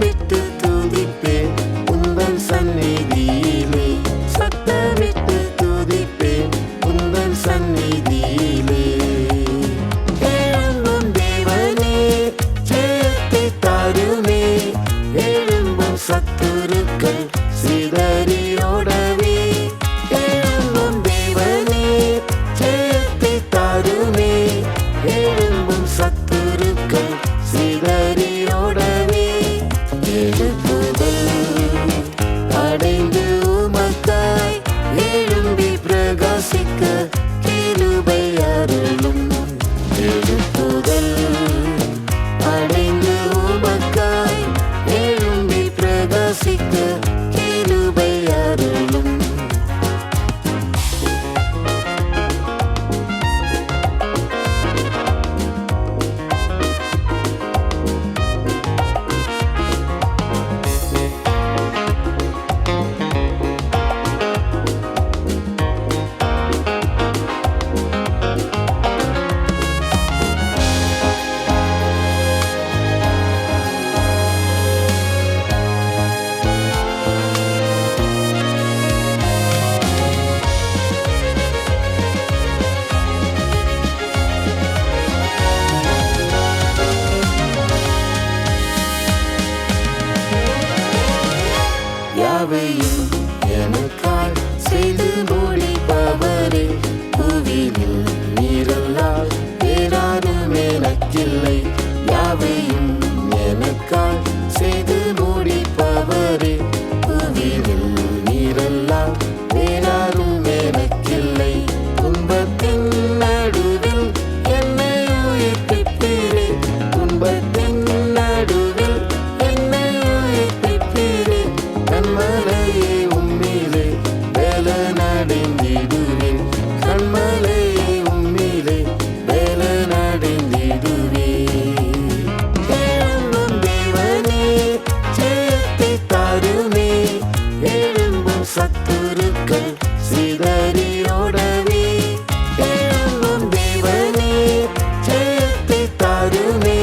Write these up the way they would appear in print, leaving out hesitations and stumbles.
சத்தமிட்டு துதிப்பேன் உந்தன் சந்நிதியிலே, சத்தமிட்டு துதிப்பேன் உந்தன் சந்நிதியிலே. எழும்பும் தேவனே ஜெயத்தை தாருமே, எழும்பும் சத்துருக்கள் சிதறியோடவே. எழும்பும் தேவனே ஜெயத்தை தாருமே, எழும்பும் சத்துருக்கள் சிதறியோடவே. எழுப்புதல் அடைந்து உமக்காய் எழும்பி பிரகாசிக்க கிருபை அருளும். எழுப்புதல் அடைந்து உமக்காய் எழும்பி பிரகாசிக்க கிருபை அருளும். யாவையும் எனக்காய் செய்து முடிப்பவரே, புவியில் நீரல்லால் வேறாரும் எனக்கில்லை. யாவையும் எனக்காய் செய்து முடிப்பவரே, புவியில் நீரல்லால் வேறாரும் எனக்கில்லை. துன்பத்தின் நடுவில் என்னை உயிர்ப்பிப்பீரே, துன்பத்தின் நடுவில் என்னை உயிர்ப்பிப்பீரே. கண்மலையே உம்மிலே வேலனடைந்திடுவேன், கண்மலையே உம்மிலே வேலனடைந்திடுவேன். எழும்பும் தேவனே ஜெயத்தை தாருமே, எழும்பும் சத்துருக்கள் சிதறியோடவே. எழும்பும் தேவனே ஜெயத்தை தாருமே,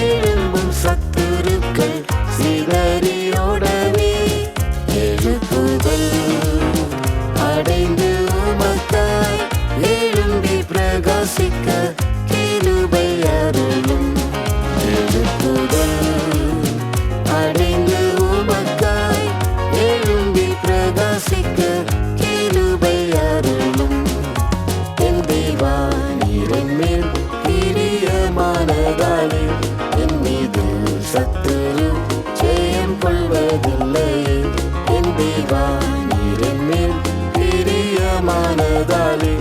எழும்பும் சத்துருக்கள் சிதறியோடவே. எழுப்புதல் அடைந்து உமக்காய் எழும்பி பிரகாசிக்க கிருபை அருளும். எழுப்புதல் அடைந்து உமக்காய் எழும்பி பிரகாசிக்க கிருபை அருளும். என் தேவா நீரின் மேல் பிரியமானதாலே, என் மீது சத்துரு ஜெயம் கொள்வதில்லையே. என் தேவா நீரின் மேல் பிரியமானதாலே,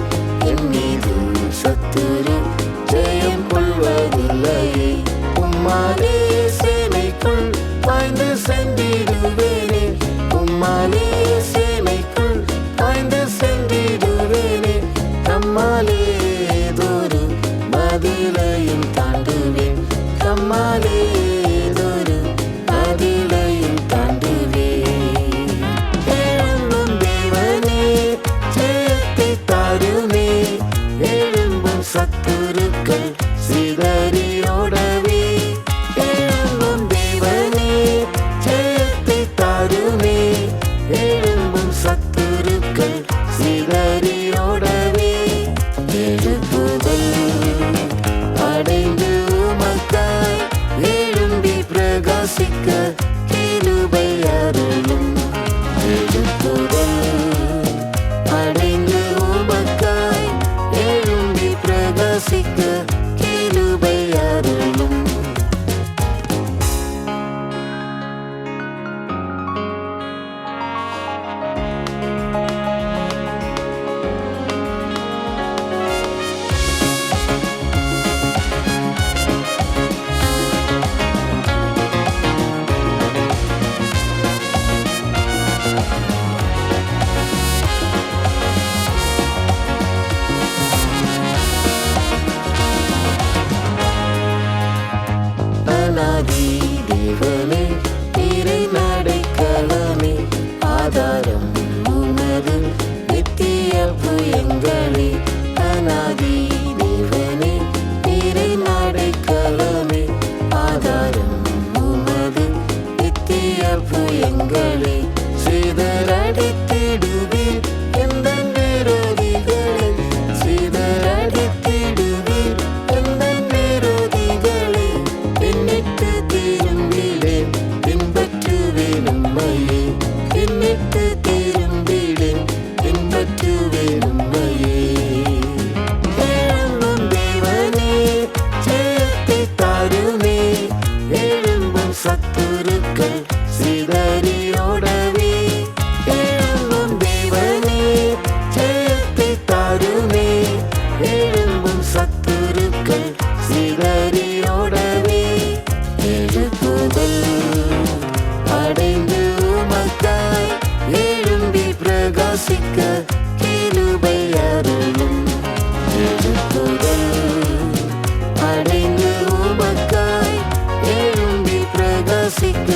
என் மீது சத்துரு ஜெயம் கொள்வதில்லையே. உம்மாலே சேனைக்குள் பாய்ந்து சென்றிடுவேனே, உம்மாலே சேனைக்குள் பாய்ந்து சென்றிடுவேனே. தம்மாலே ஏதொரு மதிலையும் தாண்டுவேன், தம்மாலே ஏதொரு மதிலையும் தாண்டுவேன். எழும்பும் தேவனே ஜெயத்தை தாருமே, எழும்பும் சத்துருக்கள் சிதறியோடவே. எழும்பும் தேவனே ஜெயத்தை தாருமே, எழும்பும் சத்துருக்கள் சிதறியோடவே. எழுப்புதல் அடைந்து உமக்காய் எழும்பி பிரகாசிக்க கிருபை அருளும். எழுப்புதல் அடைந்து உமக்காய் எழும்பி பிரகாசிக்க கிருபை அருளும். புயங்களை சிதறடித்திடுவீர் எந்தன் விரோதிகளை சிதறடித்திடுவீர் எந்தன் விரோதிகளை பின்னிட்டு திரும்பிடேன் பின்பற்றுவேன் உம்மையே பின்னிட்டு திரும்பிடேன் பின்பற்றுவேன் உம்மையே எழும்பும் தேவனே ஜெயத்தை தாருமே எழும்பும் சத்துருக்கள் சிதறியோடவே எழும்பும் தேவனே ஜெயத்தை தாருமே எழும்பும் சத்துருக்கள் சிதறியோடவே எழுப்புதல் அடைந்து உமக்காய் எழும்பி பிரகாசிக்க கிருபை அருளும் எழுப்புதல் அடைந்து உமக்காய் எழும்பி பிரகாசிக்க